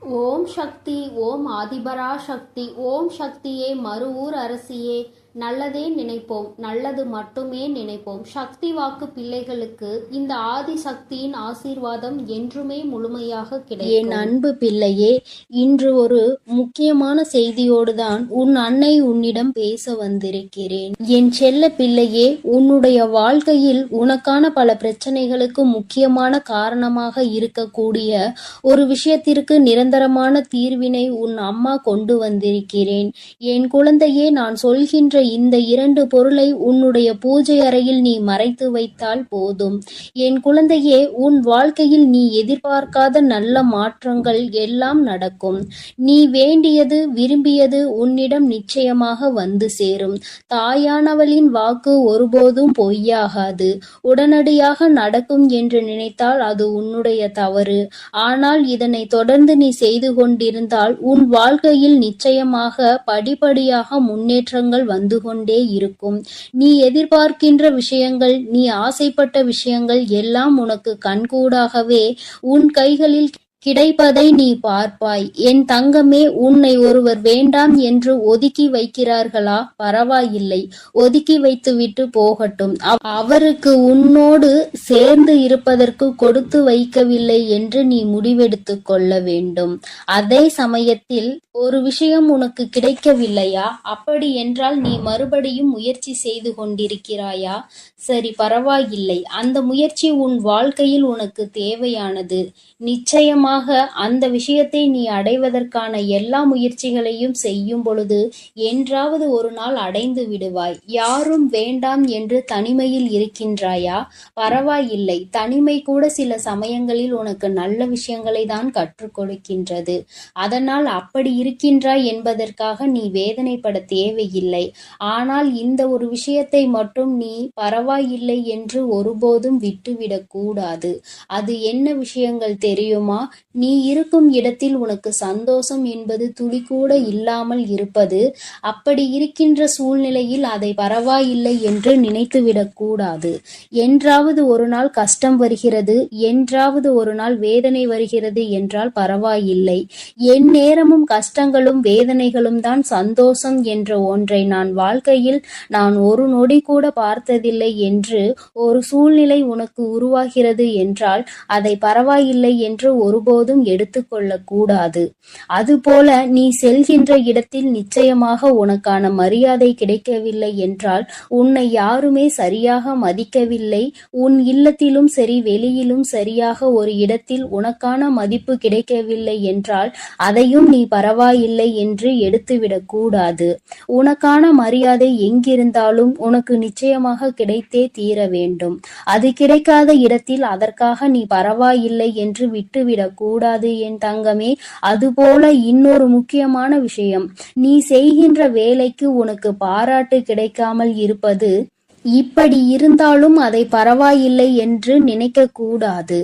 ஓம் சக்தி. ஓம் ஆதிபரா சக்தி. ஓம் சக்தியே, மறுவூர் அரசியே, நல்லதே நினைப்போம், நல்லது மட்டுமே நினைப்போம். சக்தி வாக்கு பிள்ளைகளுக்கு இந்த ஆதி சக்தியின் ஆசீர்வாதம் என்றுமே முழுமையாக கிடைக்கும். என் அன்பு பிள்ளையே, இன்று ஒரு முக்கியமான செய்தியோடுதான் உன் அன்னை உன்னிடம் பேச வந்திருக்கிறேன். என் செல்ல பிள்ளையே, உன்னுடைய வாழ்க்கையில் உனக்கான பல பிரச்சனைகளுக்கு முக்கியமான காரணமாக இருக்கக்கூடிய ஒரு விஷயத்திற்கு நிரந்தரமான தீர்வினை உன் அம்மா கொண்டு வந்திருக்கிறேன். என் குழந்தையே, நான் சொல்கின்ற இந்த 2 பொருளை உன்னுடைய பூஜை அறையில் நீ மறைத்து வைத்தால் போதும். என் குழந்தையே, உன் வாழ்க்கையில் நீ எதிர்பார்க்காத நல்ல மாற்றங்கள் எல்லாம் நடக்கும். நீ வேண்டியது, விரும்பியது உன்னிடம் நிச்சயமாக வந்து சேரும். தாயானவளின் வாக்கு ஒருபோதும் பொய்யாகாது. உடனடியாக நடக்கும் என்று நினைத்தால் அது உன்னுடைய தவறு. ஆனால் இதனை தொடர்ந்து நீ செய்து கொண்டிருந்தால் உன் வாழ்க்கையில் நிச்சயமாக படிப்படியாக முன்னேற்றங்கள் வந்து கொண்டே இருக்கும். நீ எதிர்பார்க்கின்ற விஷயங்கள், நீ ஆசைப்பட்ட விஷயங்கள் எல்லாம் உனக்கு கண்கூடாகவே உன் கைகளில் கிடைப்பதை நீ பார்ப்பாய். என் தங்கமே, உன்னை ஒருவர் வேண்டாம் என்று ஒதுக்கி வைக்கிறார்களா? பரவாயில்லை, ஒதுக்கி வைத்துவிட்டு போகட்டும். அவருக்கு உன்னோடு சேர்ந்து இருப்பதற்கு கொடுத்து வைக்கவில்லை என்று நீ முடிவெடுத்து கொள்ள வேண்டும். அதே சமயத்தில் ஒரு விஷயம் உனக்கு கிடைக்கவில்லையா? அப்படி என்றால் நீ மறுபடியும் முயற்சி செய்து கொண்டிருக்கிறாயா? சரி, பரவாயில்லை. அந்த முயற்சி உன் வாழ்க்கையில் உனக்கு தேவையானது. நிச்சயமாக அந்த விஷயத்தை நீ அடைவதற்கான எல்லா முயற்சிகளையும் செய்யும் பொழுது என்றாவது ஒரு நாள் அடைந்து விடுவாய். யாரும் வேண்டாம் என்று தனிமையில் இருக்கின்றாயா? பரவாயில்லை. தனிமை கூட சில சமயங்களில் உனக்கு நல்ல விஷயங்களை தான் கற்றுக் கொடுக்கின்றது. அதனால் அப்படி இருக்கின்றாய் என்பதற்காக நீ வேதனைப்பட தேவையில்லை. ஆனால் இந்த ஒரு விஷயத்தை மட்டும் நீ பரவாயில்லை என்று ஒருபோதும் விட்டுவிடக் கூடாது. அது என்ன விஷயங்கள் தெரியுமா? நீ இருக்கும் இடத்தில் உனக்கு சந்தோஷம் என்பது துளி கூட இல்லாமல் இருப்பது. அப்படி இருக்கின்ற சூழ்நிலையில் அதை பரவாயில்லை என்று நினைத்துவிடக் கூடாது. என்றாவது ஒரு நாள் கஷ்டம் வருகிறது, என்றாவது ஒரு நாள் வேதனை வருகிறது என்றால் பரவாயில்லை. என் நேரமும் கஷ்டங்களும் வேதனைகளும் தான் சந்தோஷம் என்ற ஒன்றை நான் வாழ்க்கையில் நான் ஒரு நொடி கூட பார்த்ததில்லை என்று ஒரு சூழ்நிலை உனக்கு உருவாகிறது என்றால் அதை பரவாயில்லை என்று ஒருபோதும் எடுத்துக்கொள்ளக் கூடாது. அதுபோல நீ செல்கின்ற இடத்தில் நிச்சயமாக உனக்கான மரியாதை கிடைக்கவில்லை என்றால், உன்னை யாருமே சரியாக மதிக்கவில்லை, உன் இல்லத்திலும் சரி வெளியிலும் சரியாக ஒரு இடத்தில் உனக்கான மதிப்பு கிடைக்கவில்லை என்றால் அதையும் நீ பரவாயில்லை என்று எடுத்துவிடக் கூடாது. உனக்கான மரியாதை எங்கிருந்தாலும் உனக்கு நிச்சயமாக கிடைத்தே தீர வேண்டும். அது கிடைக்காத இடத்தில் அதற்காக நீ பரவாயில்லை என்று விட்டுவிடக் கூடாது என் தங்கமே. அதுபோல இன்னொரு முக்கியமான விஷயம், நீ செய்கின்ற வேலைக்கு உனக்கு பாராட்டு கிடைக்காமல் இருப்பது. இப்படி இருந்தாலும் அதை பரவாயில்லை என்று நினைக்க கூடாது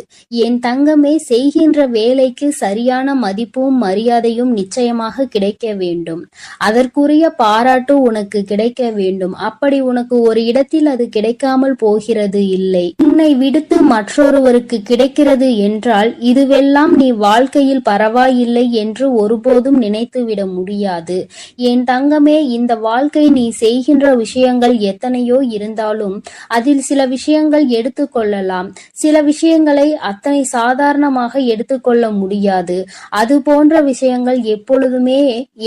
என் தங்கமே. செய்கின்ற வேலைக்கு சரியான மதிப்பும் மரியாதையும் நிச்சயமாக கிடைக்க வேண்டும். அதற்குரிய பாராட்டு உனக்கு கிடைக்க வேண்டும். அப்படி உனக்கு ஒரு இடத்தில் அது கிடைக்காமல் போகிறது இல்லை, உன்னை விடுத்து மற்றொருவருக்கு கிடைக்கிறது என்றால் இதுவெல்லாம் நீ வாழ்க்கையில் பரவாயில்லை என்று ஒருபோதும் நினைத்துவிட முடியாது என் தங்கமே. இந்த வாழ்க்கை நீ செய்கின்ற விஷயங்கள் எத்தனையோ இருந்தாலும் அதில் சில விஷயங்கள் எடுத்துக்கொள்ளலாம், சில விஷயங்களை அத்தனை சாதாரணமாக எடுத்துக்கொள்ள முடியாது. அது போன்ற விஷயங்கள் எப்பொழுதுமே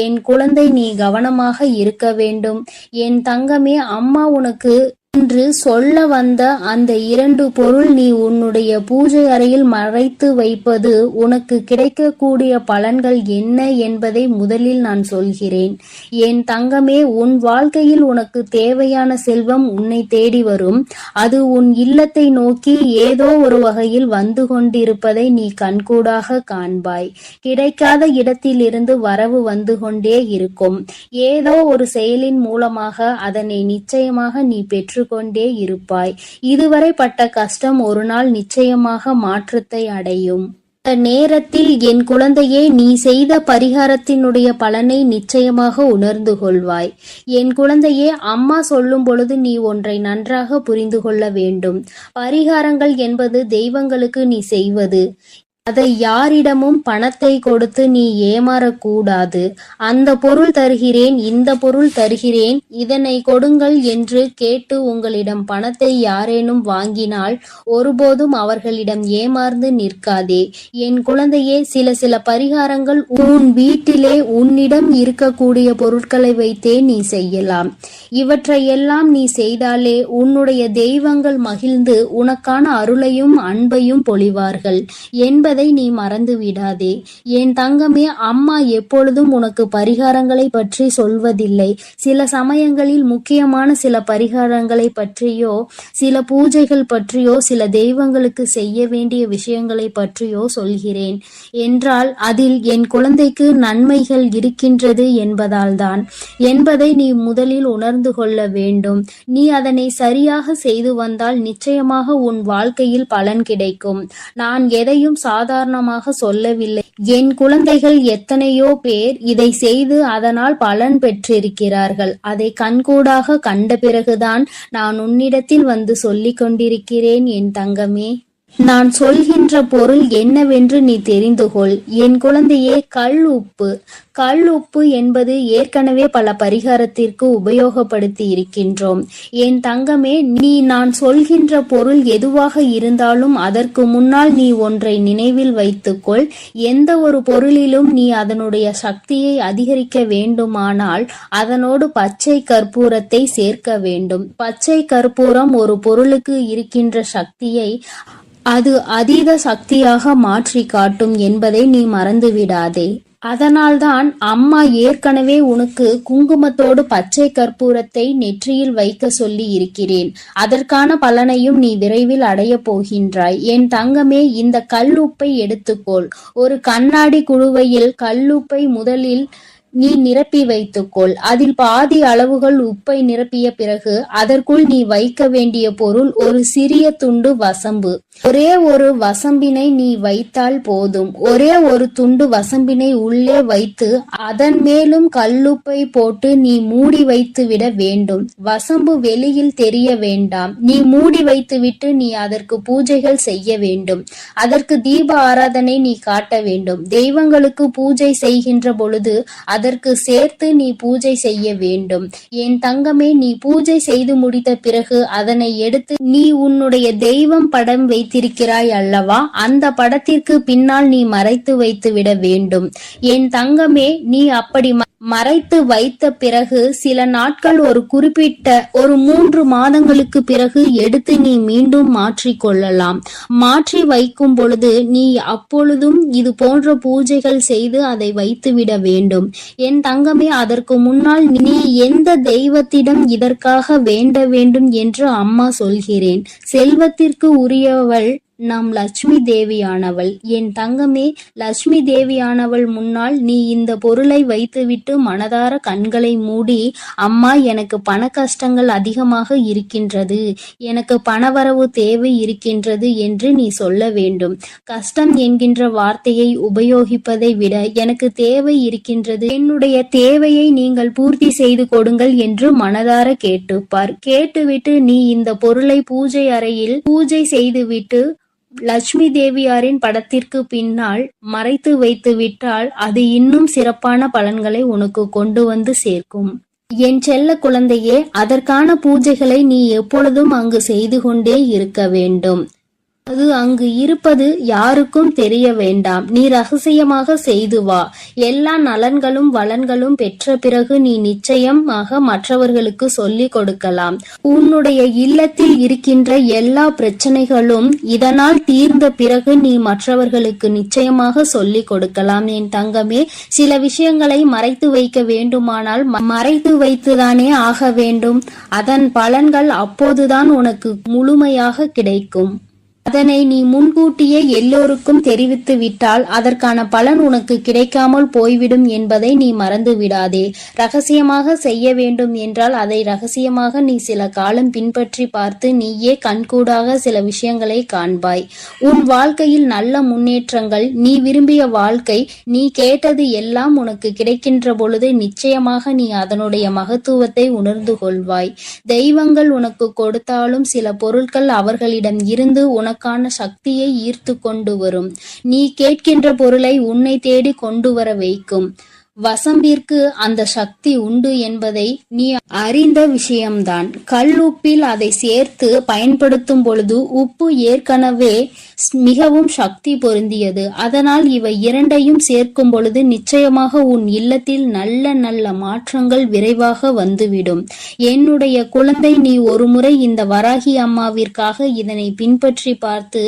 என் குழந்தை நீ கவனமாக இருக்க வேண்டும் என் தங்கமே. அம்மா உனக்கு இன்று சொல்ல வந்த அந்த 2 பொருள் நீ உன்னுடைய பூஜை அறையில் மறைத்து வைப்பது உனக்கு கிடைக்கக்கூடிய பலன்கள் என்ன என்பதை முதலில் நான் சொல்கிறேன் என் தங்கமே. உன் வாழ்க்கையில் உனக்கு தேவையான செல்வம் உன்னை தேடி வரும். அது உன் இல்லத்தை நோக்கி ஏதோ ஒரு வகையில் வந்து கொண்டிருப்பதை நீ கண்கூடாக காண்பாய். கிடைக்காத இடத்திலிருந்து வரவு வந்து கொண்டே இருக்கும். ஏதோ ஒரு செயலின் மூலமாக அதனை நிச்சயமாக நீ பெற்று கொண்டே இருப்பாய். இதுவரை பட்ட கஷ்டம் ஒரு நாள் நிச்சயமாக மாற்றத்தை அடையும். இந்த நேரத்தில் என் குழந்தையே, நீ செய்த பரிகாரத்தினுடைய பலனை நிச்சயமாக உணர்ந்து கொள்வாய் என் குழந்தையே. அம்மா சொல்லும் பொழுது நீ ஒன்றை நன்றாக புரிந்து கொள்ள வேண்டும். பரிகாரங்கள் என்பது தெய்வங்களுக்கு நீ செய்வது. அதை யாரிடமும் பணத்தை கொடுத்து நீ ஏமாறக்கூடாது. அந்த பொருள் தருகிறேன், இந்த பொருள் தருகிறேன், இதனை கொடுங்கள் என்று கேட்டு உங்களிடம் பணத்தை யாரேனும் வாங்கினால் ஒருபோதும் அவர்களிடம் ஏமாந்து நிற்காதே. என் குழந்தையே, சில பரிகாரங்கள் உன் வீட்டிலே உன்னிடம் இருக்கக்கூடிய பொருட்களை வைத்தே நீ செய்யலாம். இவற்றையெல்லாம் நீ செய்தாலே உன்னுடைய தெய்வங்கள் மகிழ்ந்து உனக்கான அருளையும் அன்பையும் பொழிவார்கள் என்பதை நீ மறந்து விடாதே. என் தங்கமே, அம்மா எப்பொழுதும் உனக்கு பரிகாரங்களை பற்றி சொல்வதில்லை. சில சமயங்களில் முக்கியமான சில பரிகாரங்களை பற்றியோ, சில பூஜைகள் பற்றியோ, சில தெய்வங்களுக்கு செய்ய வேண்டிய விஷயங்களை பற்றியோ சொல்கிறேன் என்றால் அதில் என் குழந்தைக்கு நன்மைகள் இருக்கின்றது என்பதால்தான் என்பதை நீ முதலில் உணர்ந்து கொள்ள வேண்டும். நீ அதனை சரியாக செய்து வந்தால் நிச்சயமாக உன் வாழ்க்கையில் பலன் கிடைக்கும். நான் எதையும் சாதாரணமாக சொல்லவில்லை. என் குழந்தைகள் எத்தனையோ பேர் இதை செய்து அதனால் பலன் பெற்றிருக்கிறார்கள். அதை கண்கூடாக கண்ட பிறகுதான் நான் உன்னிடத்தில் வந்து சொல்லிக் கொண்டிருக்கிறேன் என் தங்கமே. நான் சொல்கின்ற பொருள் என்னவென்று நீ தெரிந்து கொள். என் குழந்தையே, கல் உப்பு என்பது ஏற்கனவே பல பரிகாரத்திற்கு உபயோகப்படுத்தி இருக்கின்றோம். என் தங்கமே, நான் சொல்கின்ற பொருள் எதுவாக இருந்தாலும் அதற்கு முன்னால் நீ ஒன்றை நினைவில் வைத்துக்கொள். எந்த ஒரு பொருளிலும் நீ அதனுடைய சக்தியை அதிகரிக்க வேண்டுமானால் அதனோடு பச்சை கற்பூரத்தை சேர்க்க வேண்டும். பச்சை கற்பூரம் ஒரு பொருளுக்கு இருக்கின்ற சக்தியை அது அதீத சக்தியாக மாற்றி காட்டும் என்பதை நீ மறந்து விடாதே. அதனால்தான் அம்மா ஏற்கனவே உனக்கு குங்குமத்தோடு பச்சை கற்பூரத்தை நெற்றியில் வைக்க சொல்லி இருக்கிறேன். அதற்கான பலனையும் நீ விரைவில் அடைய போகின்றாய். என் தங்கமே, இந்த கல்லுப்பை எடுத்துக்கொள். ஒரு கண்ணாடி குடுவையில் கல்லுப்பை முதலில் நீ நிரப்பி வைத்துக்கொள். அதில் பாதி அளவுகள் உப்பை நிரப்பிய பிறகு அதற்குள் நீ வைக்க வேண்டிய பொருள் ஒரு சிறிய துண்டு வசம்பு. ஒரே ஒரு வசம்பினை நீ வைத்தால் போதும். ஒரே ஒரு துண்டு வசம்பினை உள்ளே வைத்து அதன் மேலும் கல்லுப்பை போட்டு நீ மூடி வைத்து விட வேண்டும். வசம்பு வெளியில் தெரிய வேண்டாம். நீ மூடி வைத்துவிட்டு நீ அதற்கு பூஜைகள் செய்ய வேண்டும். அதற்கு தீப ஆராதனை நீ காட்ட வேண்டும். தெய்வங்களுக்கு பூஜை செய்கின்ற பொழுது அதற்கு சேர்த்து நீ பூஜை செய்ய வேண்டும். என் தங்கமே, நீ பூஜை செய்து முடித்த பிறகு அதனை எடுத்து நீ உன்னுடைய தெய்வம் படம் வைத்திருக்கிறாய் அல்லவா, அந்த படத்திற்கு பின்னால் நீ மறைத்து வைத்து விட வேண்டும். என் தங்கமே, நீ அப்படி மறைத்து வைத்த பிறகு சில நாட்கள், ஒரு குறிப்பிட்ட ஒரு 3 மாதங்களுக்கு பிறகு எடுத்து நீ மீண்டும் மாற்றிக்கொள்ளலாம். மாற்றி வைக்கும் பொழுது நீ அப்பொழுதும் இது போன்ற பூஜைகள் செய்து அதை வைத்துவிட வேண்டும். என் தங்கமே, அதற்கு முன்னால் நீ எந்த தெய்வத்திடம் இதற்காக வேண்ட வேண்டும் என்று அம்மா சொல்கிறேன். செல்வத்திற்கு உரியவள் நம் லட்சுமி தேவியானவள். என் தங்கமே, லட்சுமி தேவியானவள் முன்னால் நீ இந்த பொருளை வைத்துவிட்டு மனதார கண்களை மூடி, அம்மா, எனக்கு பண கஷ்டங்கள் அதிகமாக இருக்கின்றது, எனக்கு பணவரவு தேவை இருக்கின்றது என்று நீ சொல்ல வேண்டும். கஷ்டம் என்கின்ற வார்த்தையை உபயோகிப்பதை விட எனக்கு தேவை இருக்கின்றது, என்னுடைய தேவையை நீங்கள் பூர்த்தி செய்து கொடுங்கள் என்று மனதார கேட்டுப்பார். கேட்டுவிட்டு நீ இந்த பொருளை பூஜை அறையில் பூஜை செய்துவிட்டு லட்சுமி தேவியாரின் படத்திற்கு பின்னால் மறைத்து வைத்து விட்டால் அது இன்னும் சிறப்பான பலன்களை உனக்கு கொண்டு வந்து சேர்க்கும். என் செல்ல குழந்தையே, அதற்கான பூஜைகளை நீ எப்பொழுதும் அங்கு செய்து கொண்டே இருக்க வேண்டும். அது அங்கு இருப்பது யாருக்கும் தெரிய வேண்டாம். நீ ரகசியமாக செய்து வா. எல்லா நலன்களும் வளன்களும் பெற்ற பிறகு நீ நிச்சயமாக மற்றவர்களுக்கு சொல்லிக் கொடுக்கலாம். உன்னுடைய இல்லத்தில் இருக்கின்ற எல்லா பிரச்சனைகளும் இதனால் தீர்ந்த பிறகு நீ மற்றவர்களுக்கு நிச்சயமாக சொல்லிக் கொடுக்கலாம். என் தங்கமே, சில விஷயங்களை மறைத்து வைக்க வேண்டுமானால் மறைத்து வைத்துதானே ஆக வேண்டும். அதன் பலன்கள் அப்போதுதான் உனக்கு முழுமையாக கிடைக்கும். அதனை நீ முன்கூட்டியே எல்லோருக்கும் தெரிவித்து விட்டால் அதற்கான பலன் உனக்கு கிடைக்காமல் போய்விடும் என்பதை நீ மறந்து விடாதே. ரகசியமாக செய்ய வேண்டும் என்றால் அதை ரகசியமாக நீ சில காலம் பின்பற்றி பார்த்து நீயே கண்கூடாக சில விஷயங்களை காண்பாய். உன் வாழ்க்கையில் நல்ல முன்னேற்றங்கள், நீ விரும்பிய வாழ்க்கை, நீ கேட்டது எல்லாம் உனக்கு கிடைக்கின்ற பொழுது நிச்சயமாக நீ அதனுடைய மகத்துவத்தை உணர்ந்து கொள்வாய். தெய்வங்கள் உனக்கு கொடுத்தாலும் சில பொருட்கள் அவர்களிடம் இருந்து உனக்கு உனக்கான சக்தியை ஈர்த்து கொண்டு வரும். நீ கேட்கின்ற பொருளை உன்னை தேடி கொண்டு வர வைக்கும். வசம்பிற்கு அந்த சக்தி உண்டு என்பதை நீ அறிந்த விஷயம்தான். கல் உப்பில் அதை சேர்த்து பயன்படுத்தும் பொழுது உப்பு ஏற்கனவே மிகவும் சக்தி பொருந்தியது. அதனால் இவை இரண்டையும் சேர்க்கும் பொழுது நிச்சயமாக உன் இல்லத்தில் நல்ல நல்ல மாற்றங்கள் விரைவாக வந்துவிடும். என்னுடைய குழந்தை, நீ ஒருமுறை இந்த வராகி அம்மாவிற்காக இதனை பின்பற்றி பார்த்து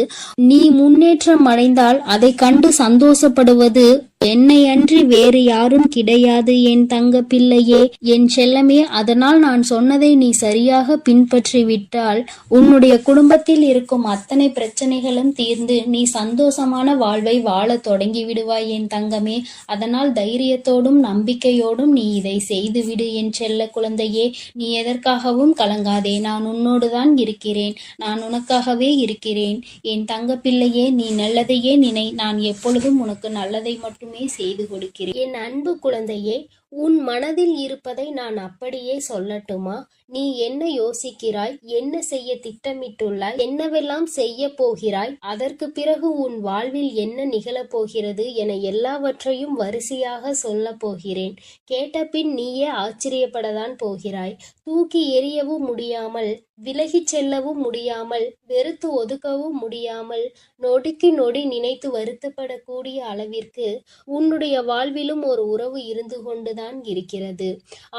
நீ முன்னேற்றம் அடைந்தால் அதை கண்டு சந்தோஷப்படுவது என்னை அன்றி வேறு யாரும் கிடையாது என் தங்க பிள்ளையே, என் செல்லமே. அதனால் நான் சொன்னதை நீ சரியாக பின்பற்றி விட்டால் உன்னுடைய குடும்பத்தில் இருக்கும் அத்தனை பிரச்சனைகளும் தீர்ந்து நீ சந்தோஷமான வாழ்வை வாழ தொடங்கி விடுவாய் என் தங்கமே. அதனால் தைரியத்தோடும் நம்பிக்கையோடும் நீ இதை செய்துவிடு என் செல்ல குழந்தையே. நீ எதற்காகவும் கலங்காதே. நான் உன்னோடுதான் இருக்கிறேன். நான் உனக்காகவே இருக்கிறேன் என் தங்க பிள்ளையே. நீ நல்லதையே நினை. நான் எப்பொழுதும் உனக்கு நல்லதை மட்டுமே செய்து கொடுக்கிறேன். என் அன்பு குழந்தையே, உன் மனதில் இருப்பதை நான் அப்படியே சொல்லட்டுமா? நீ என்ன யோசிக்கிறாய்? என்ன செய்ய திட்டமிட்டுள்ளாய்? என்னவெல்லாம் செய்ய போகிறாய்? அதற்கு பிறகு உன் வாழ்வில் என்ன நிகழப் போகிறது என எல்லாவற்றையும் வரிசையாக சொல்ல போகிறேன். கேட்ட பின் நீயே ஆச்சரியப்படத்தான் போகிறாய். தூக்கி எறியவும் முடியாமல், விலகிச் செல்லவும் முடியாமல், வெறுத்து ஒதுக்கவும் முடியாமல், நொடிக்கு நொடி நினைத்து வருத்தப்படக்கூடிய அளவிற்கு உன்னுடைய வாழ்விலும் ஒரு உறவு இருந்து கொண்டுதான் இருக்கிறது.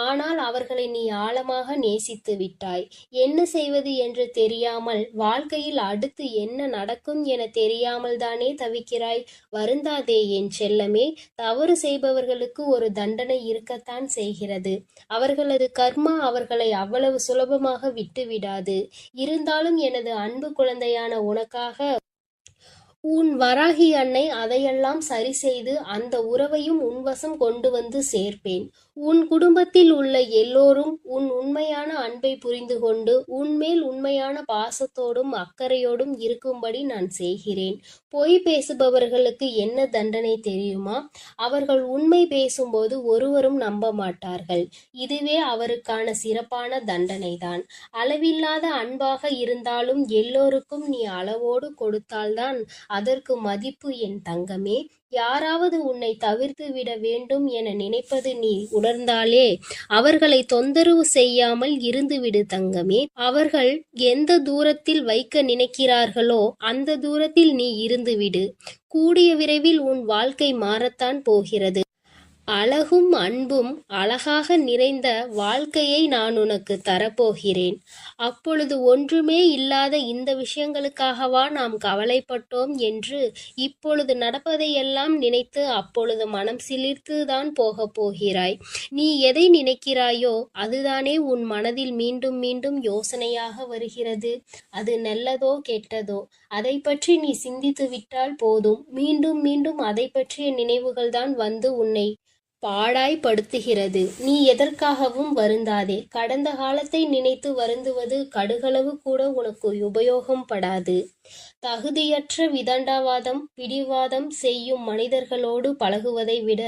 ஆனால் அவர்களை நீ ஆழமாக நேசித்து விட்டாய். என்ன செய்வது என்று தெரியாமல், வாழ்க்கையில் அடுத்து என்ன நடக்கும் என தெரியாமல் தானே தவிக்கிறாய். வருந்தாதே என் செல்லமே. தவறு செய்பவர்களுக்கு ஒரு தண்டனை இருக்கத்தான் செய்கிறது. அவர்களது கர்மா அவர்களை அவ்வளவு சுலபமாக விட்டுவிடாது. இருந்தாலும் எனது அன்பு குழந்தையான உனக்காக உன் வராகி அன்னை அதையெல்லாம் சரி செய்து அந்த உறவையும் உன்வசம் கொண்டு வந்து சேர்ப்பேன். உன் குடும்பத்தில் உள்ள எல்லோரும் உன் உண்மையான அன்பை புரிந்து கொண்டு உன்மேல் உண்மையான பாசத்தோடும் அக்கறையோடும் இருக்கும்படி நான் செய்கிறேன். பொய் பேசுபவர்களுக்கு என்ன தண்டனை தெரியுமா? அவர்கள் உண்மை பேசும்போது ஒருவரும் நம்ப மாட்டார்கள். இதுவே அவருக்கான சிறப்பான தண்டனைதான். அளவில்லாத அன்பாக இருந்தாலும் எல்லோருக்கும் நீ அளவோடு கொடுத்தால்தான் அதற்கு மதிப்பு என் தங்கமே. யாராவது உன்னை தவிர்த்து விட வேண்டும் என நினைப்பது நீ உணர்ந்தாலே அவர்களை தொந்தரவு செய்யாமல் இருந்துவிடு தங்கமே. அவர்கள் எந்த தூரத்தில் வைக்க நினைக்கிறார்களோ அந்த தூரத்தில் நீ இருந்துவிடு. கூடிய விரைவில் உன் வாழ்க்கை மாறத்தான் போகிறது. அழகும் அன்பும் அழகாக நிறைந்த வாழ்க்கையை நான் உனக்கு தரப்போகிறேன். அப்பொழுது ஒன்றுமே இல்லாத இந்த விஷயங்களுக்காகவா நாம் கவலைப்பட்டோம் என்று இப்பொழுது நடப்பதையெல்லாம் நினைத்து அப்பொழுது மனம் சிலிர்த்து தான் போகப் போகிறாய். நீ எதை நினைக்கிறாயோ அதுதானே உன் மனதில் மீண்டும் மீண்டும் யோசனையாக வருகிறது. அது நல்லதோ கெட்டதோ அதை பற்றி நீ சிந்தித்து விட்டால் போதும். மீண்டும் மீண்டும் அதை பற்றிய நினைவுகள் தான் வந்து உன்னை பாடாய்படுத்துகிறது. நீ எதற்காகவும் வருந்தாதே. கடந்த காலத்தை நினைத்து வருந்துவது கடுகளவு கூட உனக்கு உபயோகம் படாது. தகுதியற்ற விதண்டாவாதம் பிடிவாதம் செய்யும் மனிதர்களோடு பழகுவதை விட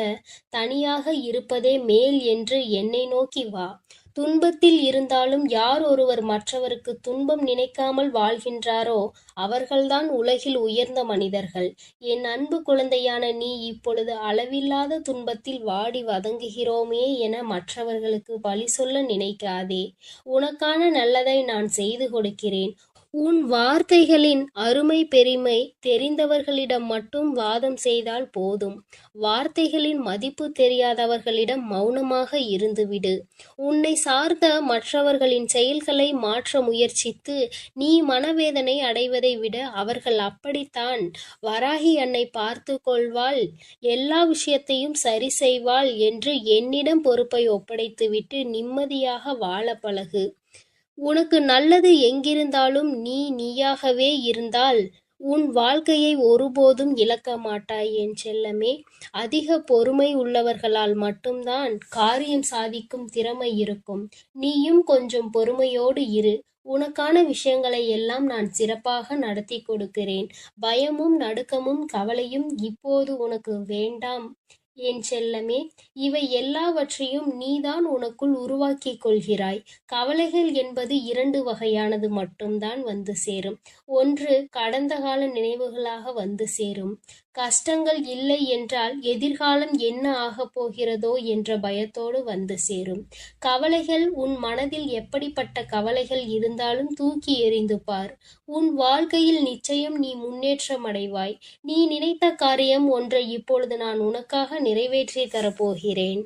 தனியாக இருப்பதே மேல் என்று என்னை நோக்கி வா. துன்பத்தில் இருந்தாலும் யார் ஒருவர் மற்றவருக்கு துன்பம் நினைக்காமல் வாழ்கின்றாரோ அவர்கள்தான் உலகில் உயர்ந்த மனிதர்கள். என் அன்பு குழந்தையான நீ இப்பொழுது அளவில்லாத துன்பத்தில் வாடி வதங்குகிறோமே என மற்றவர்களுக்கு பழி சொல்ல நினைக்காதே. உனக்கான நல்லதை நான் செய்து கொடுக்கிறேன். உன் வார்த்தைகளின் அருமை பெருமை தெரிந்தவர்களிடம் மட்டும் வாதம் செய்தால் போதும். வார்த்தைகளின் மதிப்பு தெரியாதவர்களிடம் மௌனமாக இருந்துவிடு. உன்னை சார்ந்த மற்றவர்களின் செயல்களை மாற்ற முயற்சித்து நீ மனவேதனை அடைவதை விட அவர்கள் அப்படித்தான். வராகி அன்னை பார்த்து கொள்வாள், எல்லா விஷயத்தையும் சரி செய்வாள் என்று என்னிடம் பொறுப்பை ஒப்படைத்துவிட்டு நிம்மதியாக வாழ பழகு. உனக்கு நல்லது எங்கிருந்தாலும் நீ நீயாகவே இருந்தால் உன் வாழ்க்கையை ஒருபோதும் இழக்க மாட்டாய் என் செல்லமே. அதிக பொறுமை உள்ளவர்களால் மட்டும்தான் காரியம் சாதிக்கும் திறமை இருக்கும். நீயும் கொஞ்சம் பொறுமையோடு இரு. உனக்கான விஷயங்களை எல்லாம் நான் சிறப்பாக நடத்தி கொடுக்கிறேன். பயமும் நடுக்கமும் கவலையும் இப்போது உனக்கு வேண்டாம் என் செல்லமே, இவை எல்லாவற்றையும் நீதான் உனக்குள் உருவாக்கிக் கொள்கிறாய். கவலைகள் என்பது 2 வகையானது மட்டும்தான் வந்து சேரும். ஒன்று கடந்த கால நினைவுகளாக வந்து சேரும். கஷ்டங்கள் இல்லை என்றால் எதிர்காலம் என்ன ஆகப் போகிறதோ என்ற பயத்தோடு வந்து சேரும். கவலைகள் உன் மனதில் எப்படிப்பட்ட கவலைகள் இருந்தாலும் தூக்கி எறிந்து பார். உன் வாழ்க்கையில் நிச்சயம் நீ முன்னேற்றம் அடைவாய். நீ நினைத்த காரியம் ஒன்றை இப்பொழுது நான் உனக்காக நிறைவேற்றி தரப்போகிறேன்.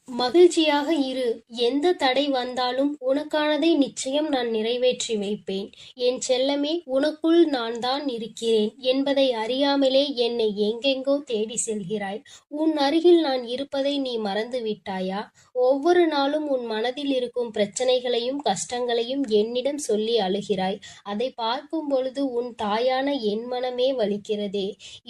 மகிழ்ச்சியாக இரு. எந்த தடை வந்தாலும் உனக்கானதை நிச்சயம் நான் நிறைவேற்றி வைப்பேன். என் செல்லமே, உனக்குள் நான் தான் இருக்கிறேன் என்பதை அறியாமலே என்னை எங்கெங்கோ தேடி செல்கிறாய். உன் அருகில் நான் இருப்பதை நீ மறந்து விட்டாயா? ஒவ்வொரு நாளும் உன் மனதில் இருக்கும் பிரச்சனைகளையும் கஷ்டங்களையும் என்னிடம் சொல்லி அழுகிறாய். அதை பார்க்கும் பொழுது உன் தாயான என் மனமே வலிக்கிறதே.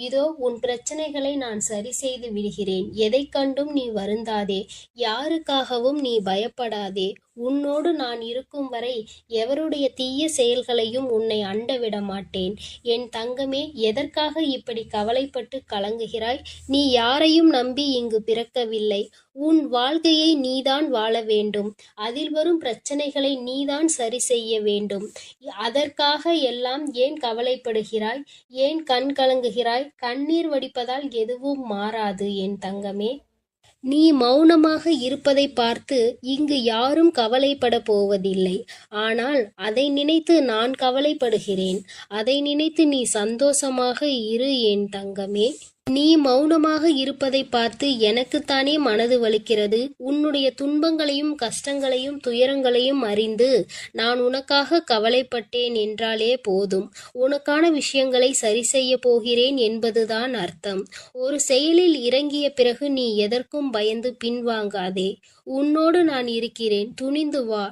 இதோ உன் பிரச்சனைகளை நான் சரி செய்து விடுகிறேன். எதை கண்டும் நீ வருந்தாதே. யாருக்காகவும் நீ பயப்படாதே. உன்னோடு நான் இருக்கும் வரை எவருடைய தீய செயல்களையும் உன்னை அண்ட விட மாட்டேன். என் தங்கமே, எதற்காக இப்படி கவலைப்பட்டு கலங்குகிறாய்? நீ யாரையும் நம்பி இங்கு பிறக்கவில்லை. உன் வாழ்க்கையை நீதான் வாழ வேண்டும். அதில் வரும் பிரச்சனைகளை நீதான் சரி செய்ய வேண்டும். அதற்காக எல்லாம் ஏன் கவலைப்படுகிறாய்? ஏன் கண் கலங்குகிறாய்? கண்ணீர் வடிப்பதால் எதுவும் மாறாது என் தங்கமே. நீ மௌனமாக இருப்பதை பார்த்து இங்கு யாரும் கவலைப்பட போவதில்லை. ஆனால் அதை நினைத்து நான் கவலைப்படுகிறேன். அதை நினைத்து நீ சந்தோஷமாக இரு என் தங்கமே. நீ மௌனமாக இருப்பதை பார்த்து எனக்குத்தானே மனது வலிக்கிறது. உன்னுடைய துன்பங்களையும் கஷ்டங்களையும் துயரங்களையும் அறிந்து நான் உனக்காக கவலைப்பட்டேன் என்றாலே போதும். உனக்கான விஷயங்களை சரி செய்ய போகிறேன் என்பதுதான் அர்த்தம். ஒரு செயலில் இறங்கிய பிறகு நீ எதற்கும் பயந்து பின்வாங்காதே. உன்னோடு நான் இருக்கிறேன். துணிந்து வா.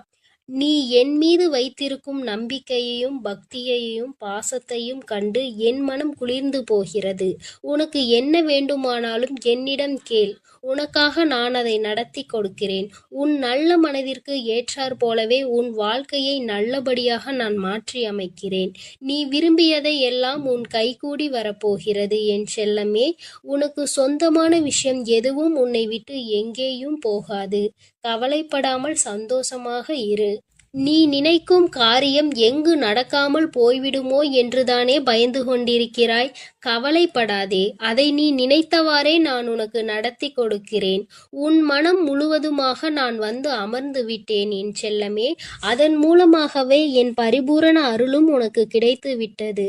நீ என் மீது வைத்திருக்கும் நம்பிக்கையையும் பக்தியையும் பாசத்தையும் கண்டு என் மனம் குளிர்ந்து போகிறது. உனக்கு என்ன வேண்டுமானாலும் என்னிடம் கேள். உனக்காக நான் அதை நடத்தி கொடுக்கிறேன். உன் நல்ல மனதிற்கு ஏற்றாற் போலவே உன் வாழ்க்கையை நல்லபடியாக நான் மாற்றி அமைக்கிறேன். நீ விரும்பியதை எல்லாம் உன் கைகூடி வரப்போகிறது என் செல்லமே. உனக்கு சொந்தமான விஷயம் எதுவும் உன்னை விட்டு எங்கேயும் போகாது. கவலைப்படாமல் சந்தோஷமாக இரு. நீ நினைக்கும் காரியம் எங்கு நடக்காமல் போய்விடுமோ என்றுதானே பயந்து கொண்டிருக்கிறாய்? கவலைப்படாதே. அதை நீ நினைத்தவாறே நான் உனக்கு நடத்தி கொடுக்கிறேன். உன் மனம் முழுவதுமாக நான் வந்து அமர்ந்து விட்டேன் என் செல்லமே. அதன் மூலமாகவே என் பரிபூரண அருளும் உனக்கு கிடைத்து விட்டது.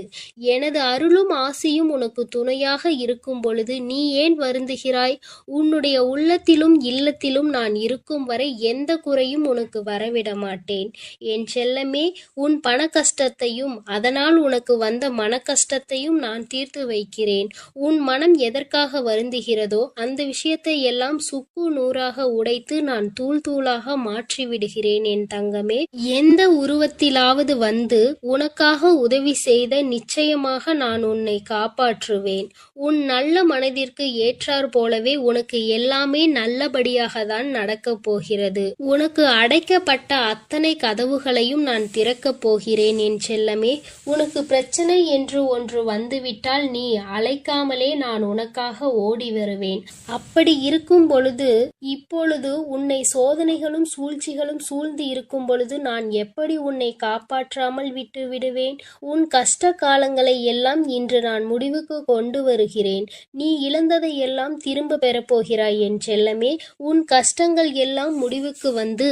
எனது அருளும் ஆசியும் உனக்கு துணையாக இருக்கும் பொழுது நீ ஏன் வருந்துகிறாய்? உன்னுடைய உள்ளத்திலும் இல்லத்திலும் நான் இருக்கும் வரை எந்த குறையும் உனக்கு வரவிட மாட்டேன் என் செல்லமே. உன் பண கஷ்டத்தையும் அதனால் உனக்கு வந்த மன கஷ்டத்தையும் நான் தீர்த்து வைக்கிறேன். உன் மனம் எதற்காக வருந்துகிறதோ அந்த விஷயத்தை எல்லாம் சுக்கு நூறாக உடைத்து நான் தூள் தூளாக மாற்றி விடுகிறேன் என் தங்கமே. எந்த உருவத்திலாவது வந்து உனக்காக உதவி செய்த நிச்சயமாக நான் உன்னை காப்பாற்றுவேன். உன் நல்ல மனதிற்கு ஏற்றாற் போலவே உனக்கு எல்லாமே நல்லபடியாக தான் நடக்கப் போகிறது. உனக்கு அடைக்கப்பட்ட அத்தனை கதவுகளையும் நான் திறக்கப் போகிறேன் என் செல்லமே. உனக்கு பிரச்சனை என்று ஒன்று வந்துவிட்டால் நீ அழைக்காமலே நான் உனக்காக ஓடி வருவேன். அப்படி இருக்கும் பொழுது இப்பொழுது உன்னை சோதனைகளும் சூழ்ச்சிகளும் சூழ்ந்து இருக்கும் பொழுது நான் எப்படி உன்னை காப்பாற்றாமல் விட்டு விடுவேன்? உன் கஷ்ட காலங்களை எல்லாம் இன்று நான் முடிவுக்கு கொண்டு வருகிறேன். நீ இழந்ததை எல்லாம் திரும்ப பெறப்போகிறாய் என் செல்லமே. உன் கஷ்டங்கள் எல்லாம் முடிவுக்கு வந்து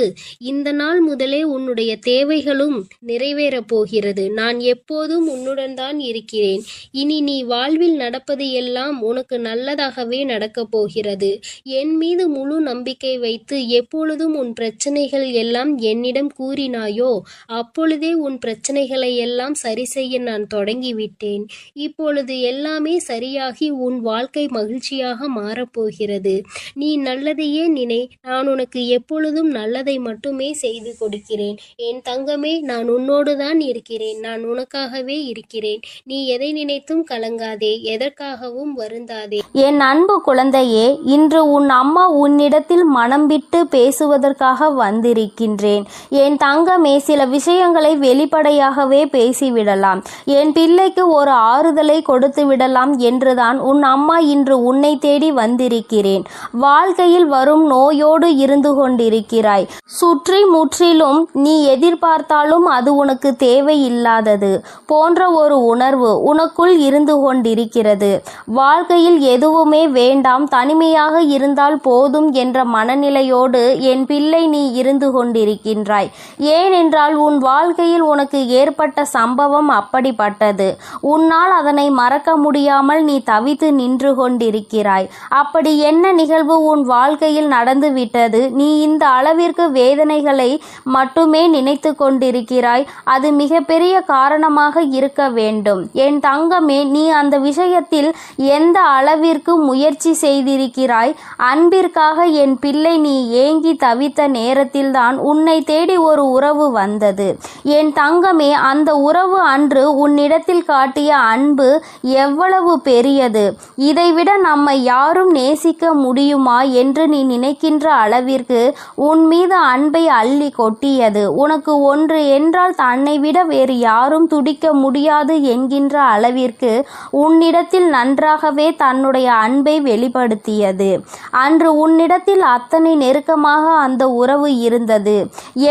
இந்த நாள் முதலே உன்னுடைய தேவைகளும் நிறைவேறப் போகிறது. நான் எப்போதும் உன்னுடன் தான் இருக்கிறேன். இனி நீ வாழ்வில் நடப்பது எல்லாம் உனக்கு நல்லதாகவே நடக்கப் போகிறது. என் மீது முழு நம்பிக்கை வைத்து எப்பொழுதும் உன் பிரச்சனைகள் எல்லாம் என்னிடம் கூறினாயோ அப்பொழுதே உன் பிரச்சனைகளை எல்லாம் சரி செய்ய நான் தொடங்கிவிட்டேன். இப்பொழுது எல்லாமே சரியாகி உன் வாழ்க்கை மகிழ்ச்சியாக மாறப்போகிறது. நீ நல்லதையே நினை. நான் உனக்கு எப்பொழுதும் நல்லதை மட்டுமே செய்து கொடுக்கிறேன். இருக்கிறேன். என் தங்கமே, நான் உன்னோடு தான் இருக்கிறேன். நான் உனக்காகவே இருக்கிறேன். நீ எதை நினைத்தும் கலங்காதே, எதற்காகவும் வருந்தாதே. என் அன்பு குழந்தையே, இன்று உன் அம்மா உன்னிடத்தில் மனம் விட்டு பேசுவதற்காக வந்திருக்கின்றேன். என் தங்கமே, சில விஷயங்களை வெளிப்படையாகவே பேசிவிடலாம். என் பிள்ளைக்கு ஒரு ஆறுதலை கொடுத்து விடலாம் என்றுதான் உன் அம்மா இன்று உன்னை தேடி வந்திருக்கிறேன். வாழ்க்கையில் வரும் நோயோடு இருந்து கொண்டிருக்கிறாய். சுற்றி முற்றிலும் நீ எதிர்பார்த்தாலும் அது உனக்கு தேவையில்லாதது போன்ற ஒரு உணர்வு உனக்குள் இருந்து கொண்டிருக்கிறது. வாழ்க்கையில் எதுவுமே வேண்டாம், தனிமையாக இருந்தால் போதும் என்ற மனநிலையோடு என் பிள்ளை நீ இருந்து கொண்டிருக்கின்றாய். ஏனென்றால் உன் வாழ்க்கையில் உனக்கு ஏற்பட்ட சம்பவம் அப்படிப்பட்டது. உன்னால் அதனை மறக்க முடியாமல் நீ தவித்து நின்று கொண்டிருக்கிறாய். அப்படி என்ன நிகழ்வு உன் வாழ்க்கையில் நடந்துவிட்டது? நீ இந்த அளவிற்கு வேதனைகளை மட்டுமே நினைத்து கொண்டிருக்கிறாய். அது மிகப்பெரிய காரணமாக இருக்க வேண்டும். என் தங்கமே, நீ அந்த விஷயத்தில் எந்த அளவிற்கு முயற்சி செய்திருக்கிறாய்? அன்பிற்காக என் பிள்ளை நீ ஏங்கி தவித்த நேரத்தில்தான் உன்னை தேடி ஒரு உறவு வந்தது. என் தங்கமே, அந்த உறவு அன்று உன்னிடத்தில் காட்டிய அன்பு எவ்வளவு பெரியது! இதைவிட நம்மை யாரும் நேசிக்க முடியுமா என்று நீ நினைக்கின்ற அளவிற்கு உன் மீது அன்பை அள்ளி கொட்டியது. உனக்கு ஒன்று என்றால் தன்னை விட வேறு யாரும் துடிக்க முடியாது என்கின்ற அளவிற்கு உன்னிடத்தில் நன்றாகவே தன்னுடைய அன்பை வெளிப்படுத்தியது. அன்று உன்னிடத்தில் அத்தனை நெருக்கமாக அந்த உறவு இருந்தது.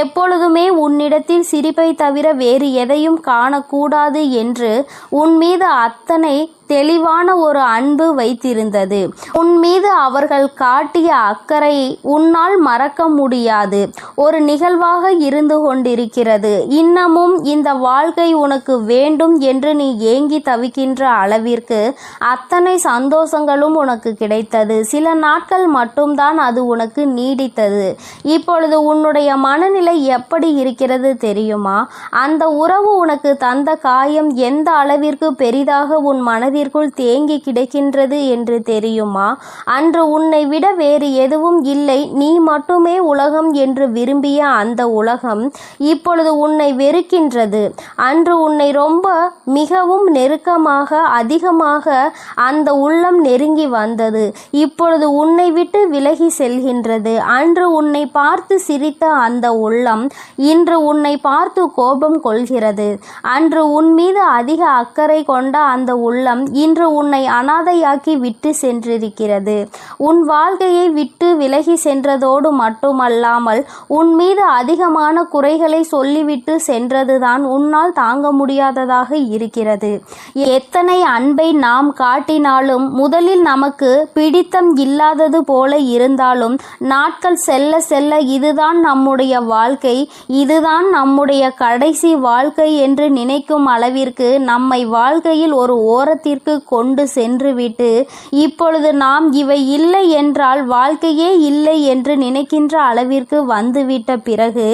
எப்பொழுதுமே உன்னிடத்தில் சிரிப்பை தவிர வேறு எதையும் காணக்கூடாது என்று உன் மீது அத்தனை தெளிவான ஒரு அன்பு வைத்திருந்தது. உன் மீது அவர்கள் காட்டிய அக்கறை உன்னால் மறக்க முடியாது ஒரு நிகழ்வாக இருந்து கொண்டிருக்கிறது. இன்னமும் இந்த வாழ்க்கை உனக்கு வேண்டும் என்று நீ ஏங்கி தவிக்கின்ற அளவிற்கு அத்தனை சந்தோஷங்களும் உனக்கு கிடைத்தது. சில நாட்கள் மட்டும்தான் அது உனக்கு நீடித்தது. இப்பொழுது உன்னுடைய மனநிலை எப்படி இருக்கிறது தெரியுமா? அந்த உறவு உனக்கு தந்த காயம் எந்த அளவிற்கு பெரிதாக உன் மனதிற்குள் தேங்கி கிடக்கின்றது என்று தெரியுமா? அன்று உன்னை விட வேறு எதுவும் இல்லை, நீ மட்டுமே உலகம் என்று விரும்பிய அந்த உலகம் இப்பொழுது உன்னை வெறுக்கின்றது. அன்று உன்னை ரொம்ப மிகவும் நெருக்கமாக அதிகமாக அந்த உள்ளம் நெருங்கி வந்தது. இப்பொழுது உன்னை விட்டு விலகி செல்கின்றது. அன்று உன்னை பார்த்து சிரித்த அந்த உள்ளம் இன்று உன்னை பார்த்து கோபம் கொள்கிறது. அன்று உன் மீது அதிக அக்கறை கொண்ட அந்த உள்ளம் இன்று உன்னை அனாதையாக்கி விட்டு சென்றிருக்கிறது. உன் வாழ்க்கையை விட்டு விலகி சென்றதோடு மட்டுமல்லாமல் உன் மீது அதிகமான குறைகளை சொல்லிவிட்டு சென்றதுதான் உன்னால் தாங்க முடியாததாக இருக்கிறது. எத்தனை அன்பை நாம் காட்டினாலும் முதலில் நமக்கு பிடித்தம் இல்லாதது போல இருந்தாலும் நாட்கள் செல்ல செல்ல இதுதான் நம்முடைய வாழ்க்கை, இதுதான் நம்முடைய கடைசி வாழ்க்கை என்று நினைக்கும் அளவிற்கு நம்மை வாழ்க்கையில் ஒரு ஓரத்திற்கு கொண்டு சென்றுவிட்டு இப்பொழுது நாம் இவை இல்லை என்றால் வாழ்க்கையே இல்லை என்று நினைக்கின்ற அளவிற்கு வந்துவிட்ட பிறகு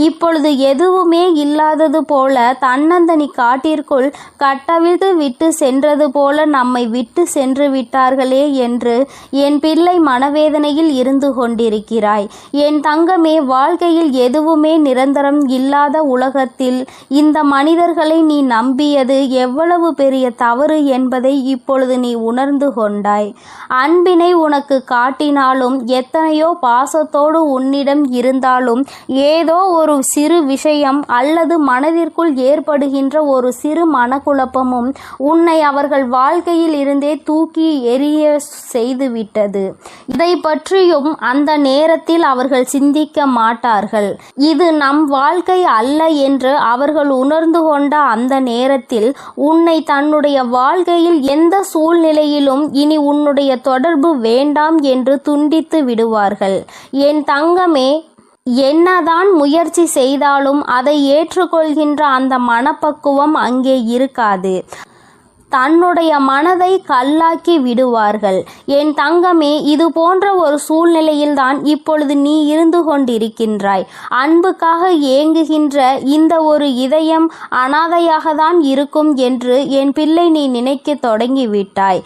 இப்பொழுது எதுவுமே இல்லாதது போல தன்னந்தனி காட்டிற்குள் கட்டவிழ்த்து விட்டு சென்றது போல நம்மை விட்டு சென்று விட்டார்களே என்று என் பிள்ளை மனவேதனையில் இருந்து கொண்டிருக்கிறாய். என் தங்கமே, வாழ்க்கையில் எதுவுமே நிரந்தரம் இல்லாத உலகத்தில் இந்த மனிதர்களை நீ நம்பியது எவ்வளவு பெரிய தவறு என்பதை இப்பொழுது நீ உணர்ந்து கொண்டாய். அன்பினை உனக்கு காட்டினாலும் எத்தனையோ பாசத்தோடு உன்னிடம் இருந்தாலும் ஏதோ ஒரு சிறு விஷயம் அல்லது மனதிற்குள் ஏற்படுகின்ற ஒரு சிறு மனக்குழப்பமும் உன்னை அவர்கள் வாழ்க்கையில் இருந்தே தூக்கி எறிய செய்துவிட்டது. இதை பற்றியும் அந்த நேரத்தில் அவர்கள் சிந்திக்க மாட்டார்கள். இது நம் வாழ்க்கை அல்ல என்று அவர்கள் உணர்ந்து கொண்ட அந்த நேரத்தில் உன்னை தன்னுடைய வாழ்க்கையில் எந்த சூழ்நிலையிலும் இனி உன்னுடைய தொடர்பு வேண்டாம் என்று துண்டித்து விடுவார்கள். என் தங்கமே, என்னதான் முயற்சி செய்தாலும் அதை ஏற்றுக்கொள்கின்ற அந்த மனப்பக்குவம் அங்கே இருக்காது. தன்னுடைய மனதை கல்லாக்கி விடுவார்கள். என் தங்கமே, இது போன்ற ஒரு சூழ்நிலையில்தான் இப்பொழுது நீ இருந்து கொண்டிருக்கின்றாய். அன்புக்காக ஏங்குகின்ற இந்த ஒரு இதயம் அனாதையாக தான் இருக்கும் என்று என் பிள்ளை நீ நினைக்க தொடங்கிவிட்டாய்.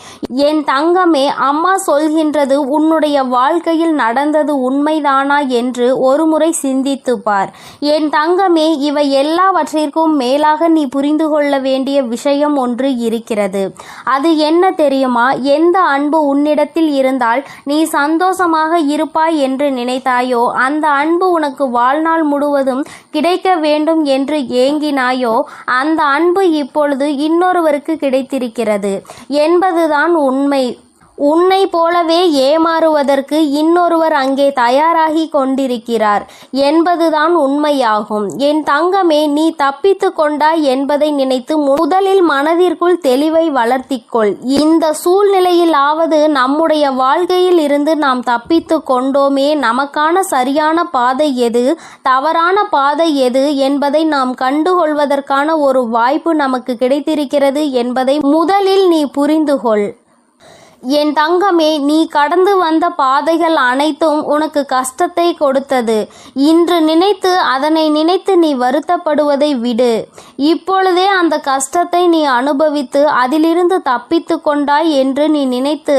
என் தங்கமே, அம்மா சொல்கின்றது உன்னுடைய வாழ்க்கையில் நடந்தது உண்மைதானா என்று ஒருமுறை சிந்தித்து பார். என் தங்கமே, இவை எல்லாவற்றிற்கும் மேலாக நீ புரிந்து கொள்ள வேண்டிய விஷயம் ஒன்று இருக்கிறது. அது என்ன தெரியுமா? எந்த அன்பு உன்னிடத்தில் இருந்தால் நீ சந்தோஷமாக இருப்பாய் என்று நினைத்தாயோ, அந்த அன்பு உனக்கு வாழ்நாள் முழுவதும் கிடைக்க வேண்டும் என்று ஏங்கினாயோ, அந்த அன்பு இப்பொழுது இன்னொருவருக்கு கிடைத்திருக்கிறது என்பதுதான் உண்மை. உன்னை போலவே ஏமாறுவதற்கு இன்னொருவர் அங்கே தயாராகி கொண்டிருக்கிறார் என்பதுதான் உண்மையாகும். என் தங்கமே, நீ தப்பித்து கொண்டாய் என்பதை நினைத்து முதலில் மனதிற்குள் தெளிவை வளர்த்திக்கொள். இந்த சூழ்நிலையிலாவது நம்முடைய வாழ்க்கையில் இருந்து நாம் தப்பித்து கொண்டோமே, நமக்கான சரியான பாதை எது, தவறான பாதை எது என்பதை நாம் கண்டுகொள்வதற்கான ஒரு வாய்ப்பு நமக்கு கிடைத்திருக்கிறது என்பதை முதலில் நீ புரிந்துகொள். என் தங்கமே, நீ கடந்து வந்த பாதைகள் அனைத்தும் உனக்கு கஷ்டத்தை கொடுத்தது. இன்று நினைத்து அதனை நினைத்து நீ வருத்தப்படுவதை விடு. இப்பொழுதே அந்த கஷ்டத்தை நீ அனுபவித்து அதிலிருந்து தப்பித்து கொண்டாய் என்று நீ நினைத்து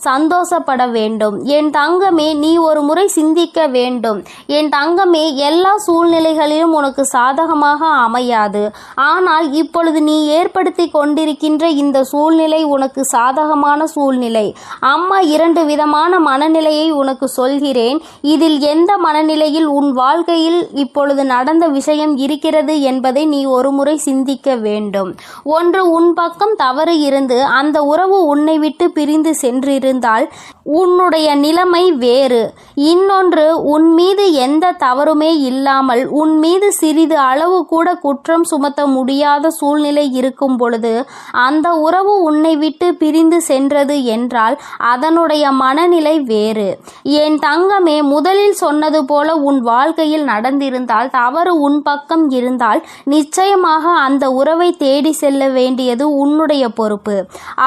சந்தோஷப்பட வேண்டும். என் தங்கமே, நீ ஒரு முறை சிந்திக்க வேண்டும். என் தங்கமே, எல்லா சூழ்நிலைகளிலும் உனக்கு சாதகமாக அமையாது. ஆனால் இப்பொழுது நீ ஏற்படுத்தி கொண்டிருக்கின்ற இந்த சூழ்நிலை உனக்கு சாதகமான சூழ்நிலை. அம்மா 2 விதமான மனநிலையை உனக்கு சொல்கிறேன். இதில் எந்த மனநிலையில் உன் வாழ்க்கையில் இப்பொழுது நடந்த விஷயம் இருக்கிறது என்பதை நீ ஒருமுறை சிந்திக்க வேண்டும். ஒன்று, உன் பக்கம் தவறு இருந்து அந்த உறவு உன்னை விட்டு பிரிந்து சென்றிருந்தால் உன்னுடைய நிலைமை வேறு. இன்னொன்று, உன் மீது எந்த தவறுமே இல்லாமல் உன் மீது சிறிது அளவு கூட குற்றம் சுமத்த முடியாத சூழ்நிலை இருக்கும் பொழுது அந்த உறவு உன்னை விட்டு பிரிந்து சென்றது என்றால் அதனுடைய மனநிலை வேறு. என் தங்கமே, முதலில் சொன்னது போல உன் வாழ்க்கையில் நடந்திருந்தால், தவறு உன் பக்கம் இருந்தால் நிச்சயமாக அந்த உறவை தேடி செல்ல வேண்டியது உன்னுடைய பொறுப்பு.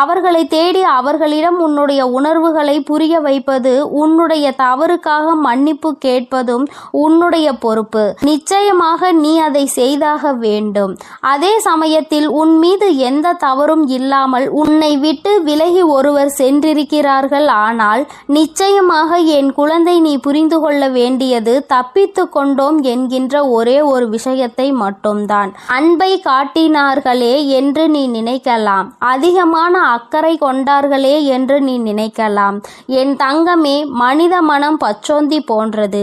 அவர்களை தேடி அவர்களிடம் உன்னுடைய உணர்வுகளை புரிய வைப்பது, உன்னுடைய தவறுக்காக மன்னிப்பு கேட்பதும் உன்னுடைய பொறுப்பு. நிச்சயமாக நீ அதை செய்தாக வேண்டும். அதே சமயத்தில் உன் மீது எந்த தவறும் இல்லாமல் உன்னை விட்டு விலகி ஒருவர் சென்றிருக்கிறார்கள். ஆனால் நிச்சயமாக என் குழந்தை, நீ புரிந்து கொள்ள வேண்டியது தப்பித்து கொண்டோம் என்கின்ற ஒரே ஒரு விஷயத்தை மட்டும்தான். அன்பை காட்டினார்களே என்று நீ நினைக்கலாம், அதிகமான அக்கறை கொண்டார்களே என்று நீ நினைக்கலாம். என் தங்கமே, மனித மனம் பச்சோந்தி போன்றது.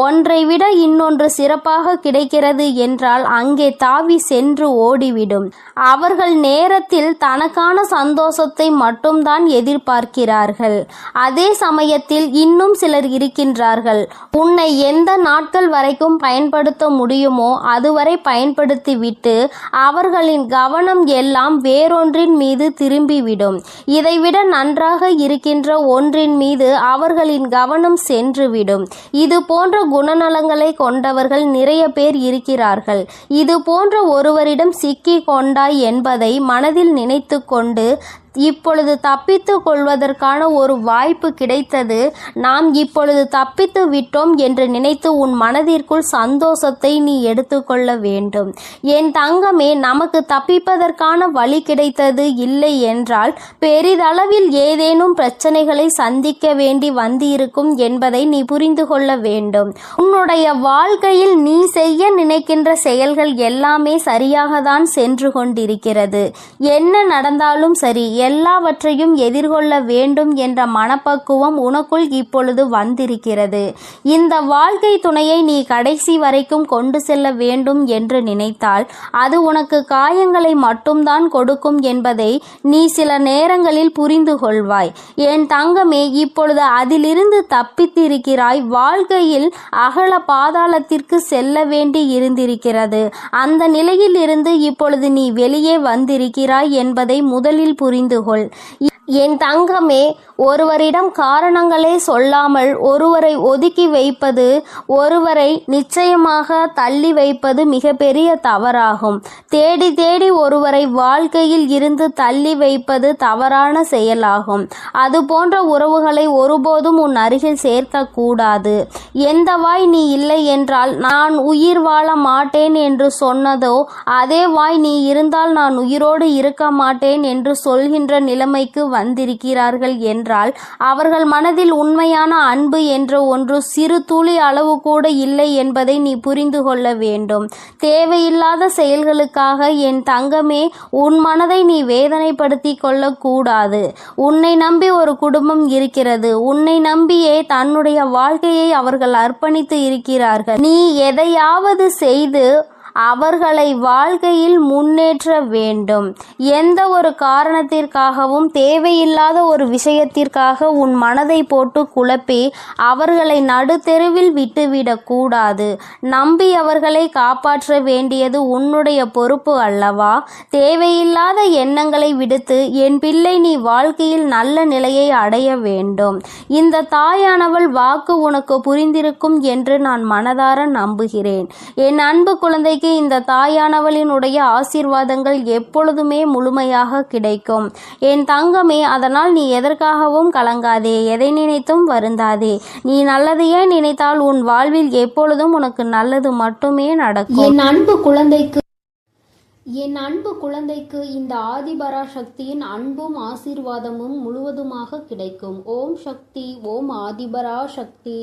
ஒன்றை விட இன்னொன்று சிறப்பாக கிடைக்கிறது என்றால் அங்கே தாவி சென்று ஓடிவிடும். அவர்கள் நேரத்தில் தனக்கான சந்தோஷத்தை மட்டும்தான் எதிர்பார்க்கிறார்கள். அதே சமயத்தில் இன்னும் சிலர் இருக்கின்றார்கள், உன்னை எந்த நாட்கள் வரைக்கும் பயன்படுத்த முடியுமோ அதுவரை பயன்படுத்திவிட்டு அவர்களின் கவனம் எல்லாம் வேறொன்றின் மீது திரும்பிவிடும். இதைவிட நன்றாக இருக்கின்ற ஒன்றின் மீது அவர்களின் கவனம் சென்றுவிடும். இது போன்ற குணநலங்களை கொண்டவர்கள் நிறைய பேர் இருக்கிறார்கள். இது போன்ற ஒருவரிடம் சிக்கி கொண்டாய் என்பதை மனதில் நினைத்து கொண்டு இப்பொழுது தப்பித்து கொள்வதற்கான ஒரு வாய்ப்பு கிடைத்தது, நாம் இப்பொழுது தப்பித்து விட்டோம் என்று நினைத்து உன் மனதிற்குள் சந்தோஷத்தை நீ எடுத்துக்கொள்ள வேண்டும். என் தங்கமே, நமக்கு தப்பிப்பதற்கான வழி கிடைத்தது இல்லை என்றால் பெரிதளவில் ஏதேனும் பிரச்சனைகளை சந்திக்க வேண்டி வந்திருக்கும் என்பதை நீ புரிந்து கொள்ள வேண்டும். உன்னுடைய வாழ்க்கையில் நீ செய்ய நினைக்கின்ற செயல்கள் எல்லாமே சரியாக தான் சென்று கொண்டிருக்கிறது. என்ன நடந்தாலும் சரி, எல்லாவற்றையும் எதிர்கொள்ள வேண்டும் என்ற மனப்பக்குவம் உனக்குள் இப்பொழுது வந்திருக்கிறது. இந்த வாழ்க்கை துணையை நீ கடைசி வரைக்கும் கொண்டு செல்ல வேண்டும் என்று நினைத்தால் அது உனக்கு காயங்களை மட்டும்தான் கொடுக்கும் என்பதை நீ சில நேரங்களில் புரிந்து கொள்வாய். என் தங்கமே, இப்பொழுது அதிலிருந்து தப்பித்திருக்கிறாய். வாழ்க்கையில் அகல பாதாளத்திற்கு செல்ல வேண்டி இருந்திருக்கிறது. அந்த நிலையில் இருந்து இப்பொழுது நீ வெளியே வந்திருக்கிறாய் என்பதை முதலில் புரிந்து கொள். என் தங்கமே, ஒருவரிடம் காரணங்களே சொல்லாமல் ஒருவரை ஒதுக்கி வைப்பது, ஒருவரை நிச்சயமாக தள்ளி வைப்பது மிகப்பெரிய தவறாகும். தேடி தேடி ஒருவரை வாழ்க்கையில் இருந்து தள்ளி வைப்பது தவறான செயலாகும். அது போன்ற உறவுகளை ஒருபோதும் உன் அருகில் சேர்க்கக்கூடாது. எந்த வாய் நீ இல்லை என்றால் நான் உயிர் வாழ மாட்டேன் என்று சொன்னதோ, அதே வாய் நீ இருந்தால் நான் உயிரோடு இருக்க மாட்டேன் என்று சொல்கின்ற நிலைமைக்கு வந்திருக்கிறார்கள் என்றால் அவர்கள் மனதில் உண்மையான அன்பு என்ற ஒன்று சிறு துளி அளவு கூட இல்லை என்பதை நீ புரிந்து கொள்ள வேண்டும். தேவையில்லாத செயல்களுக்காக என் தங்கமே, உன் மனதை நீ வேதனைப்படுத்தி கொள்ளக்கூடாது. உன்னை நம்பி ஒரு குடும்பம் இருக்கிறது. உன்னை நம்பியே தன்னுடைய வாழ்க்கையை அவர்கள் அர்ப்பணித்து இருக்கிறார்கள். நீ எதையாவது செய்து அவர்களை வாழ்க்கையில் முன்னேற்ற வேண்டும். எந்த ஒரு காரணத்திற்காகவும் தேவையில்லாத ஒரு விஷயத்திற்காக உன் மனதை போட்டு குழப்பி அவர்களை நடுத்தெருவில் விட்டுவிடக் கூடாது. நம்பி அவர்களை காப்பாற்ற வேண்டியது உன்னுடைய பொறுப்பு அல்லவா? தேவையில்லாத எண்ணங்களை விடுத்து என் பிள்ளை, நீ வாழ்க்கையில் நல்ல நிலையை அடைய வேண்டும். இந்த தாயானவள் வாக்கு உனக்கு புரிந்திருக்கும் என்று நான் மனதார நம்புகிறேன். என் அன்பு குழந்தைக்கு இந்த தாயானவளினுடைய ஆசீர்வாதங்கள் எப்பொழுதுமே முழுமையாக கிடைக்கும். என் தங்கமே, அதனால் நீ எதற்காகவும் கலங்காதே, எதை நினைத்தும் வருந்தாதே. நீ நல்லதையே நினைத்தால் உன் வாழ்வில் எப்பொழுதும் உனக்கு நல்லது மட்டுமே நடக்கும். என் அன்பு குழந்தைக்கு இந்த ஆதிபராசக்தியின் அன்பும் ஆசீர்வாதமும் முழுவதுமாக கிடைக்கும். ஓம் சக்தி, ஓம் ஆதிபராசக்தி.